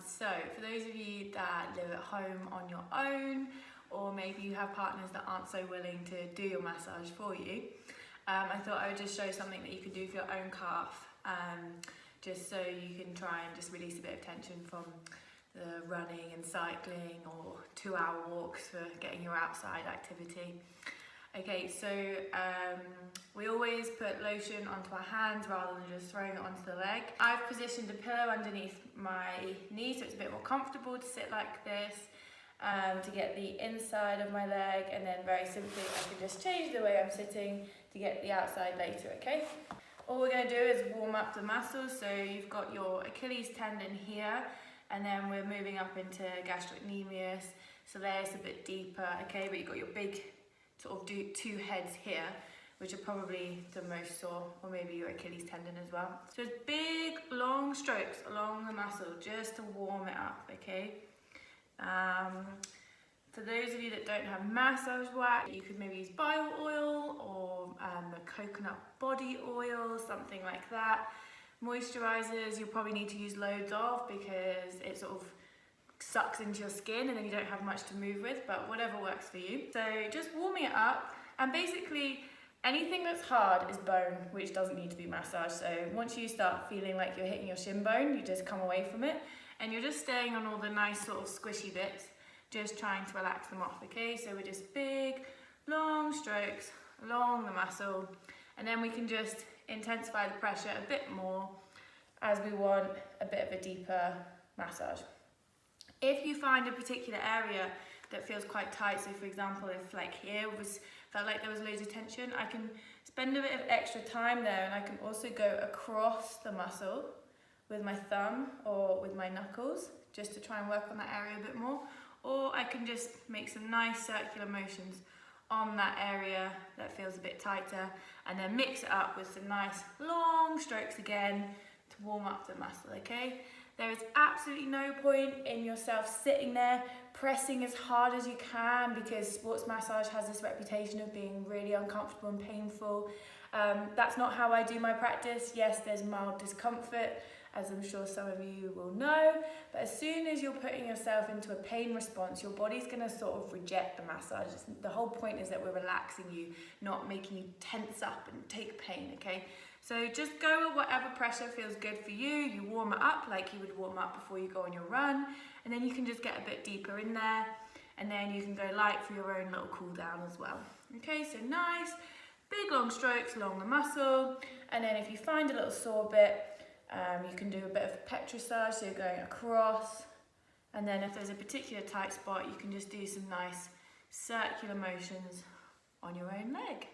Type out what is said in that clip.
So for those of you that live at home on your own, or maybe you have partners that aren't so willing to do your massage for you, I thought I would just show something that you can do for your own calf, just so you can try and just release a bit of tension from the running and cycling or 2-hour walks for getting your outside activity. Okay, so we always put lotion onto our hands rather than just throwing it onto the leg. I've positioned a pillow underneath my knee so it's a bit more comfortable to sit like this, to get the inside of my leg, and then very simply I can just change the way I'm sitting to get the outside later, okay? All we're going to do is warm up the muscles. So you've got your Achilles tendon here, and then we're moving up into Gastrocnemius, so there's a bit deeper, okay? But you've got your big sort of two heads here, which are probably the most sore, or maybe your Achilles tendon as well. So it's big, long strokes along the muscle just to warm it up, okay? For those of you that don't have massage wax, you could maybe use bio oil or a coconut body oil, something like that. Moisturizers you'll probably need to use loads of because it sort of sucks into your skin and then you don't have much to move with, but whatever works for you. So just warming it up, and basically anything that's hard is bone, which doesn't need to be massaged. So once you start feeling like you're hitting your shin bone, you just come away from it and you're just staying on all the nice sort of squishy bits, just trying to relax them off, okay? So we're just big, long strokes along the muscle, and then we can just intensify the pressure a bit more as we want a bit of a deeper massage. If you find a particular area that feels quite tight, so for example, if like here felt like there was loads of tension, I can spend a bit of extra time there, and I can also go across the muscle with my thumb or with my knuckles just to try and work on that area a bit more. Or I can just make some nice circular motions on that area that feels a bit tighter, and then mix it up with some nice long strokes again to warm up the muscle, okay? There is absolutely no point in yourself sitting there pressing as hard as you can, because sports massage has this reputation of being really uncomfortable and painful. That's not how I do my practice. Yes, there's mild discomfort, as I'm sure some of you will know, but as soon as you're putting yourself into a pain response, your body's gonna sort of reject the massage. The whole point is that we're relaxing you, not making you tense up and take pain, okay? So just go with whatever pressure feels good for you. You warm it up like you would warm up before you go on your run, and then you can just get a bit deeper in there, and then you can go light for your own little cool down as well. Okay, so nice, big long strokes along the muscle, and then if you find a little sore bit, you can do a bit of Petrissage, so you're going across, and then if there's a particular tight spot, you can just do some nice circular motions on your own leg.